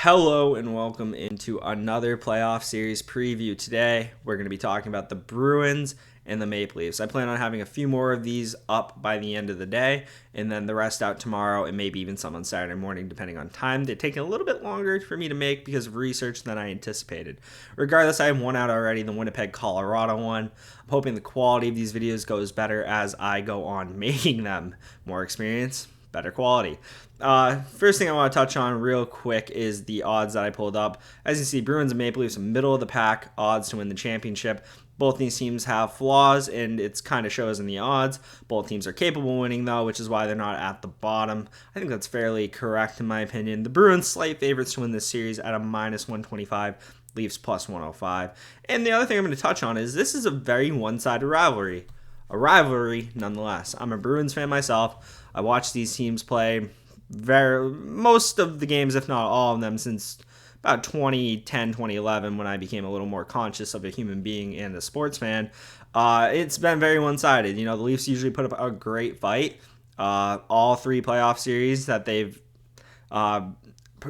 Hello and welcome into another playoff series preview. Today, we're going to be talking about the Bruins and the Maple Leafs. I plan on having a few more of these up by the end of the day, and then the rest out tomorrow, and maybe even some on Saturday morning, depending on time. They're taking a little bit longer for me to make because of research than I anticipated. Regardless, I have one out already, the Winnipeg, Colorado one. I'm hoping the quality of these videos goes better as I go on making them. More experience, better quality. First thing I want to touch on real quick is the odds that I pulled up. As you see, Bruins and Maple Leafs, middle of the pack odds to win the championship. Both these teams have flaws, and it kind of shows in the odds. Both teams are capable of winning, though, which is why they're not at the bottom. I think that's fairly correct in my opinion. The Bruins slight favorites to win this series at a minus 125. Leafs plus 105. And the other thing I'm going to touch on is this is a very one-sided rivalry. A rivalry, nonetheless. I'm a Bruins fan myself. I watch these teams play most of the games, if not all of them, since about 2010, 2011, when I became a little more conscious of a human being and a sports fan. It's been very one-sided. The Leafs usually put up a great fight. All three playoff series that they've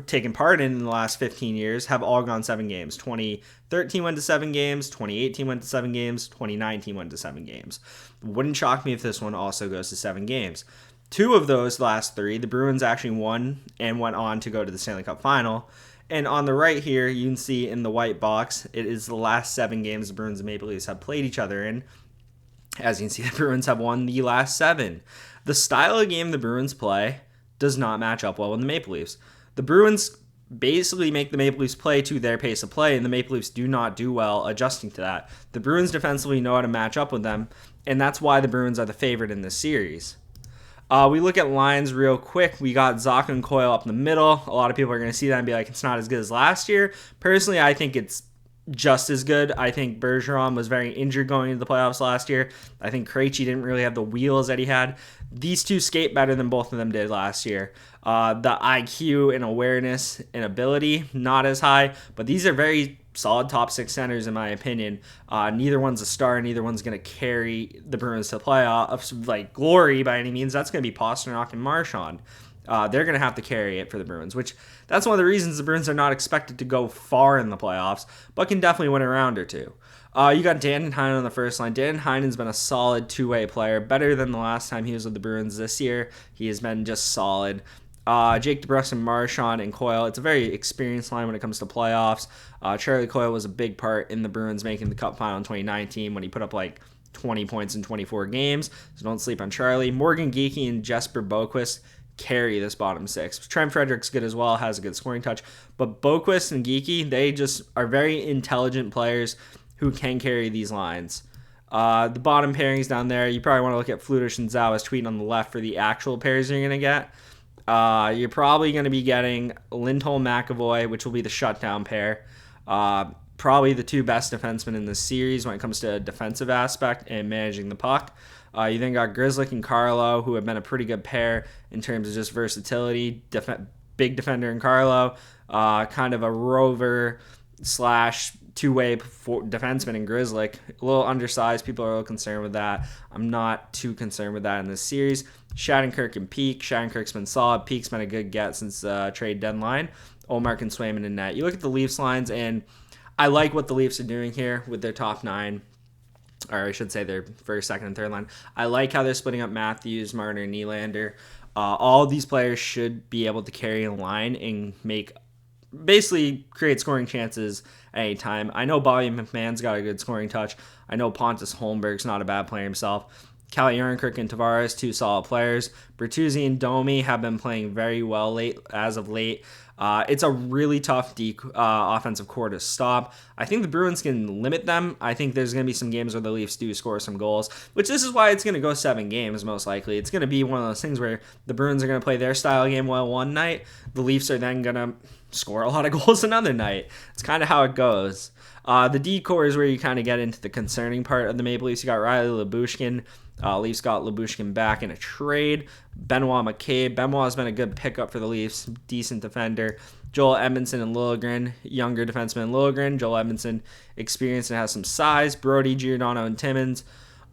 taken part in the last 15 years have all gone 7 games. 2013 went to 7 games, 2018 went to 7 games, 2019 went to 7 games. Wouldn't shock me if this one also goes to 7 games. 2 of those last 3, the Bruins actually won and went on to go to the Stanley Cup Final. And on the right here, you can see in the white box, it is the last 7 games the Bruins and Maple Leafs have played each other in. As you can see, the Bruins have won the last 7. The style of game the Bruins play does not match up well with the Maple Leafs. The Bruins basically make the Maple Leafs play to their pace of play, and the Maple Leafs do not do well adjusting to that. The Bruins defensively know how to match up with them, and that's why the Bruins are the favorite in this series. We look at lines real quick. We got Zach and Coyle up in the middle. A lot of people are going to see that and be like, it's not as good as last year. Personally, I think it's just as good. I think Bergeron was very injured going into the playoffs last year. I think Krejci didn't really have the wheels that he had. These two skate better than both of them did last year. The IQ and awareness and ability, not as high, but these are very solid top 6 centers in my opinion. Neither one's a star. Neither one's going to carry the Bruins to playoffs like glory by any means. That's going to be Pastrnak and Marchand. They're going to have to carry it for the Bruins, which that's one of the reasons the Bruins are not expected to go far in the playoffs, but can definitely win a round or two. You got Dan Heinen on the first line. Dan Heinen's been a solid two-way player, better than the last time he was with the Bruins this year. He has been just solid. Jake DeBrusk and Marchand and Coyle. It's a very experienced line when it comes to playoffs. Charlie Coyle was a big part in the Bruins making the Cup final in 2019 when he put up like 20 points in 24 games. So don't sleep on Charlie. Morgan Geekie and Jesper Boquist carry this bottom 6. Trent Frederick's good as well, has a good scoring touch. But Boquist and Geekie, they just are very intelligent players who can carry these lines. The bottom pairings down there, you probably want to look at Flutish and Zau's tweeting on the left for the actual pairs you're going to get. You're probably going to be getting Lindholm-McAvoy, which will be the shutdown pair. Probably the 2 best defensemen in this series when it comes to a defensive aspect and managing the puck. You then got Grzelcyk and Carlo, who have been a pretty good pair in terms of just versatility. Big defender in Carlo, kind of a rover / two-way defenseman in Grzelcyk. A little undersized. People are a little concerned with that. I'm not too concerned with that in this series. Shattenkirk and Peak. Shattenkirk's been solid. Peak's been a good get since the trade deadline. Ullmark and Swayman in net. You look at the Leafs lines, and I like what the Leafs are doing here with their top 9. Or I should say their first, second, and third line. I like how they're splitting up Matthews, Marner, and Nylander. All of these players should be able to carry a line and basically create scoring chances at any time. I know Bobby McMahon's got a good scoring touch. I know Pontus Holmberg's not a bad player himself. Calle Jarnkrok and Tavares, 2 solid players. Bertuzzi and Domi have been playing very well as of late. It's a really tough offensive core to stop. I think the Bruins can limit them. I think there's going to be some games where the Leafs do score some goals, which this is why it's going to go 7 games most likely. It's going to be one of those things where the Bruins are going to play their style game well one night. The Leafs are then going to score a lot of goals another night. It's kind of how it goes. The D core is where you kind of get into the concerning part of the Maple Leafs. You got Riley Labushkin. Leafs got Labushkin back in a trade. Benoit McCabe. Benoit has been a good pickup for the Leafs. Decent defender. Joel Edmondson and Liljegren. Younger defenseman Liljegren. Joel Edmondson experienced and has some size. Brody, Giordano, and Timmins.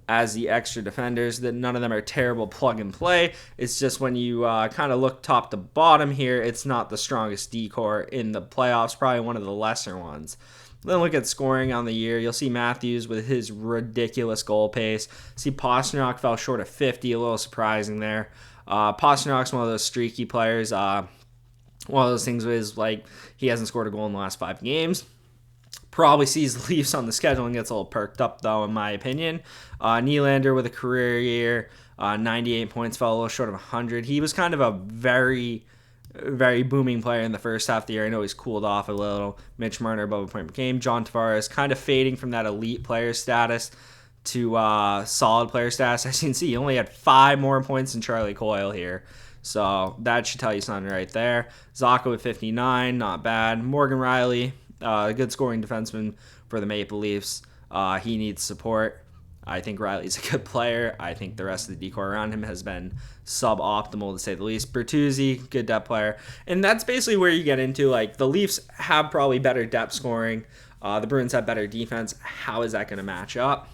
as the extra defenders. That none of them are terrible plug and play. It's just when you kind of look top to bottom here, it's not the strongest D-core in the playoffs, probably one of the lesser ones. Then look at scoring on the year. You'll see Matthews with his ridiculous goal pace. See Pastrnak fell short of 50, a little surprising there. Pasternak's one of those streaky players. One of those things is like he hasn't scored a goal in the last 5 games. Probably sees the Leafs on the schedule and gets a little perked up, though, in my opinion. Nylander with a career year, 98 points, fell a little short of 100. He was kind of a very, very booming player in the first half of the year. I know he's cooled off a little. Mitch Marner above a point per game. John Tavares kind of fading from that elite player status to solid player status. As you can see, he only had 5 more points than Charlie Coyle here. So that should tell you something right there. Zacha with 59, not bad. Morgan Rielly, a good scoring defenseman for the Maple Leafs. He needs support. I think Riley's a good player. I think the rest of the decor around him has been suboptimal, to say the least. Bertuzzi, good depth player. And that's basically where you get into, like, the Leafs have probably better depth scoring. The Bruins have better defense. How is that going to match up?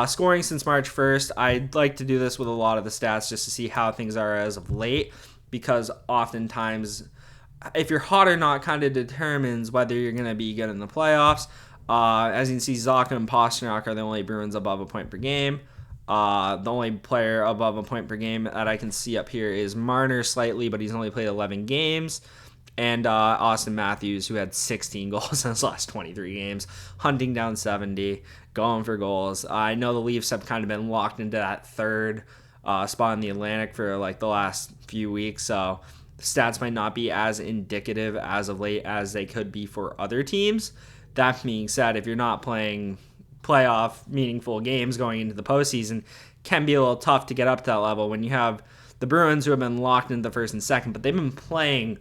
Scoring since March 1st, I'd like to do this with a lot of the stats just to see how things are as of late, because oftentimes if you're hot or not kind of determines whether you're going to be good in the playoffs. As you can see, Zacha and Pastrnak are the only Bruins above a point per game. The only player above a point per game that I can see up here is Marner slightly, but he's only played 11 games. And Austin Matthews, who had 16 goals in his last 23 games, hunting down 70, going for goals. I know the Leafs have kind of been locked into that third spot in the Atlantic for like the last few weeks, so the stats might not be as indicative as of late as they could be for other teams. That being said, if you're not playing playoff meaningful games going into the postseason, it can be a little tough to get up to that level when you have the Bruins, who have been locked into the first and second, but they've been playing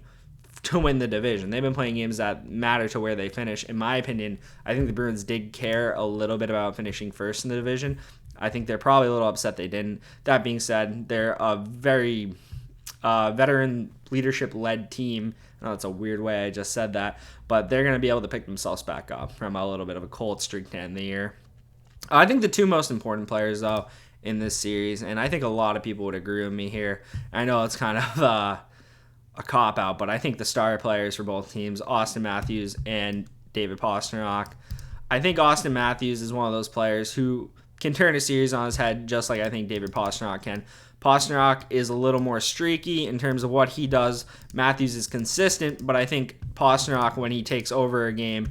to win the division. They've been playing games that matter to where they finish. In my opinion, I think the Bruins did care a little bit about finishing first in the division. I think they're probably a little upset they didn't. That being said, they're a very veteran leadership-led team. I know it's a weird way I just said that, but they're going to be able to pick themselves back up from a little bit of a cold streak to end the year. I think the 2 most important players, though, in this series, and I think a lot of people would agree with me here. I know it's kind of a cop-out, but I think the star players for both teams, Austin Matthews and David Pastrnak. I think Austin Matthews is one of those players who can turn a series on his head just like I think David Pastrnak can. Pastrnak is a little more streaky in terms of what he does. Matthews is consistent, but I think Pastrnak, when he takes over a game,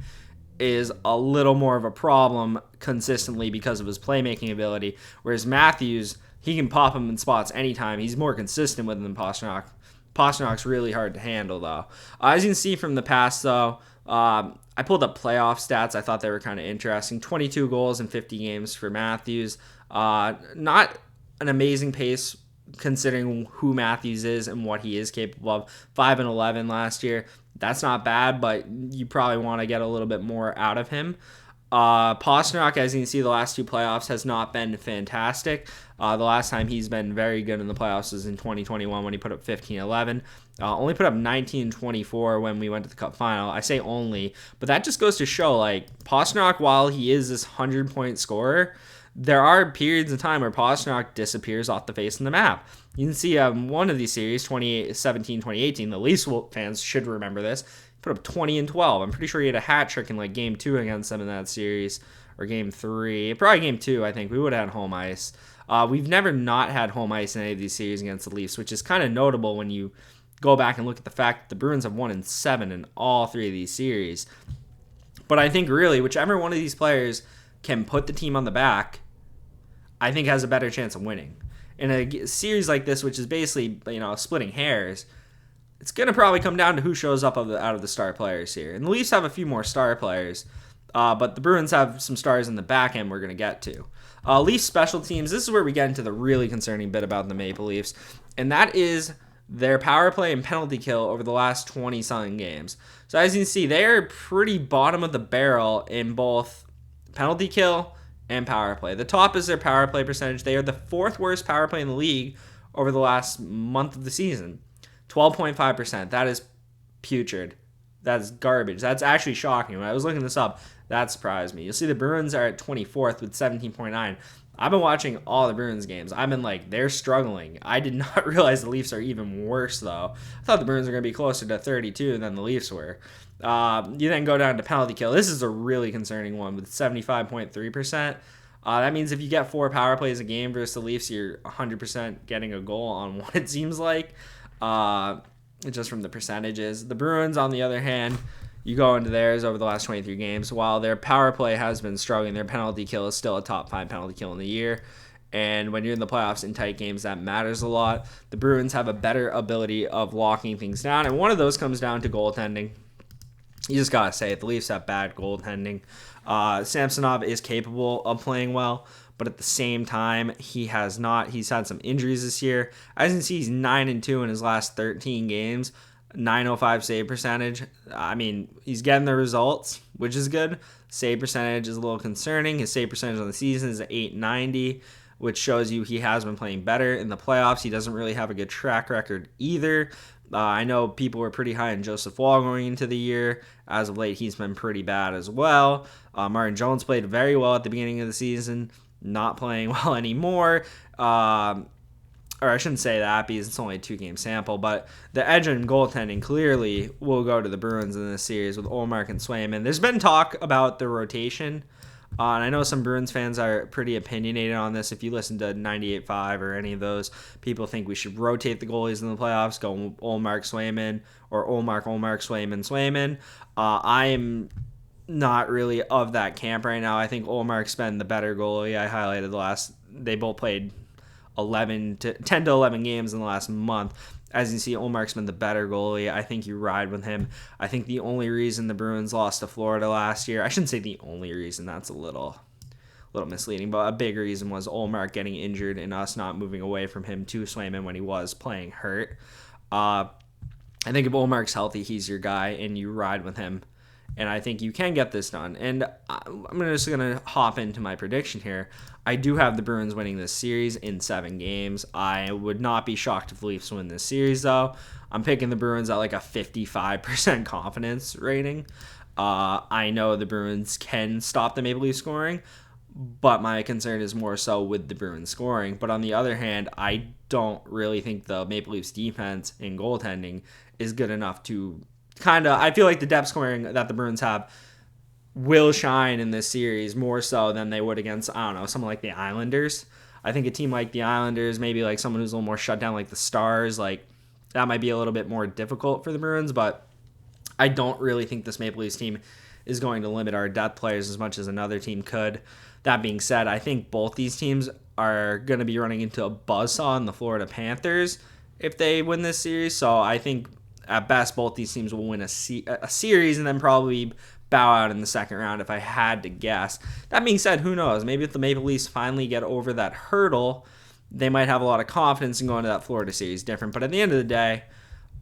is a little more of a problem consistently because of his playmaking ability, whereas Matthews, he can pop him in spots anytime. He's more consistent with him than Pastrnak. Pasternak's really hard to handle, though. As you can see from the past, though, I pulled up playoff stats. I thought they were kind of interesting. 22 goals in 50 games for Matthews. Not an amazing pace considering who Matthews is and what he is capable of. 5-11 last year. That's not bad, but you probably want to get a little bit more out of him. Pastrnak, as you can see, the last 2 playoffs has not been fantastic. The last time he's been very good in the playoffs was in 2021 when he put up 15-11. Only put up 19-24 when we went to the Cup final. I say only, but that just goes to show, like, Pastrnak, while he is this 100-point scorer, there are periods of time where Pastrnak disappears off the face of the map. You can see one of these series, 2017-2018, the Leafs fans should remember this, put up 20 and 12. I'm pretty sure he had a hat trick in like game 2 against them in that series, or game 3, probably game 2. I think we would have had home ice. We've never not had home ice in any of these series against the Leafs, which is kind of notable when you go back and look at the fact that the Bruins have won in 7 in all 3 of these series. But I think really whichever one of these players can put the team on the back, I think has a better chance of winning. In a series like this, which is basically, splitting hairs, it's going to probably come down to who shows up out of the star players here. And the Leafs have a few more star players, but the Bruins have some stars in the back end we're going to get to. Leafs special teams, this is where we get into the really concerning bit about the Maple Leafs, and that is their power play and penalty kill over the last 20-something games. So as you can see, they are pretty bottom of the barrel in both penalty kill and power play. The top is their power play percentage. They are the 4th worst power play in the league over the last month of the season. 12.5%. That is putrid. That's garbage. That's actually shocking. When I was looking this up, that surprised me. You'll see the Bruins are at 24th with 17.9. I've been watching all the Bruins games. I've been like, they're struggling. I did not realize the Leafs are even worse, though. I thought the Bruins were going to be closer to 32 than the Leafs were. You then go down to penalty kill. This is a really concerning one with 75.3%. That means if you get 4 power plays a game versus the Leafs, you're 100% getting a goal on one, it seems like, just from the percentages. The Bruins, on the other hand, you go into theirs over the last 23 games. While their power play has been struggling, their penalty kill is still a top 5 penalty kill in the year. And when you're in the playoffs in tight games, that matters a lot. The Bruins have a better ability of locking things down, and one of those comes down to goaltending. You just got to say it. The Leafs have bad goaltending. Samsonov is capable of playing well, but at the same time, he has not. He's had some injuries this year. As you can see, he's 9-2 in his last 13 games. 905 save percentage. I mean, he's getting the results, which is good. Save percentage is a little concerning. His save percentage on the season is at 890, which shows you he has been playing better in the playoffs. He doesn't really have a good track record either. I know people were pretty high on Joseph Wall going into the year. As of late, he's been pretty bad as well. Martin Jones played very well at the beginning of the season, not playing well anymore. Or I shouldn't say that because it's only a 2-game sample, but the edge in goaltending clearly will go to the Bruins in this series with Ullmark and Swayman. There's been talk about the rotation, and I know some Bruins fans are pretty opinionated on this. If you listen to 98.5 or any of those, people think we should rotate the goalies in the playoffs, go Ullmark, Swayman, or Ullmark, Swayman, Swayman. I am not really of that camp right now. I think Ullmark's been the better goalie. I highlighted they both played 10 to 11 games in the last month. As you see, Ullmark's been the better goalie. I think you ride with him. I think the only reason the Bruins lost to Florida last year, I shouldn't say the only reason, that's a little misleading, but a big reason was Ullmark getting injured and us not moving away from him to Swayman when he was playing hurt. I think if Ullmark's healthy, he's your guy, and you ride with him. And I think you can get this done. And I'm just going to hop into my prediction here. I do have the Bruins winning this series in 7 games. I would not be shocked if the Leafs win this series, though. I'm picking the Bruins at like a 55% confidence rating. I know the Bruins can stop the Maple Leafs scoring, but my concern is more so with the Bruins scoring. But on the other hand, I don't really think the Maple Leafs defense and goaltending is good enough to I feel like the depth scoring that the Bruins have will shine in this series more so than they would against, I don't know, someone like the Islanders. I think a team like the Islanders, maybe like someone who's a little more shut down like the Stars, like that might be a little bit more difficult for the Bruins, but I don't really think this Maple Leafs team is going to limit our depth players as much as another team could. That being said, I think both these teams are going to be running into a buzzsaw in the Florida Panthers if they win this series, so I think at best, both these teams will win a series and then probably bow out in the second round if I had to guess. That being said, who knows? Maybe if the Maple Leafs finally get over that hurdle, they might have a lot of confidence in going to that Florida series different. But at the end of the day,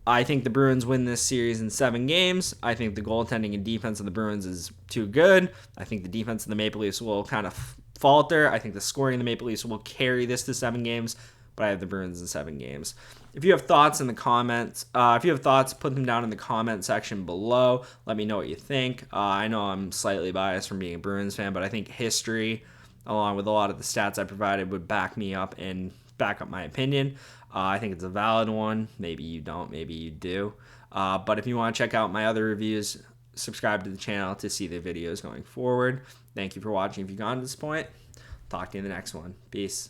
I think the Bruins win this series in 7 games. I think the goaltending and defense of the Bruins is too good. I think the defense of the Maple Leafs will kind of falter. I think the scoring of the Maple Leafs will carry this to 7 games. But I have the Bruins in 7 games. If you have thoughts in the comments, put them down in the comment section below. Let me know what you think. I know I'm slightly biased from being a Bruins fan, but I think history, along with a lot of the stats I provided, would back me up and back up my opinion. I think it's a valid one. Maybe you don't. Maybe you do. But if you want to check out my other reviews, subscribe to the channel to see the videos going forward. Thank you for watching. If you've gone to this point, talk to you in the next one. Peace.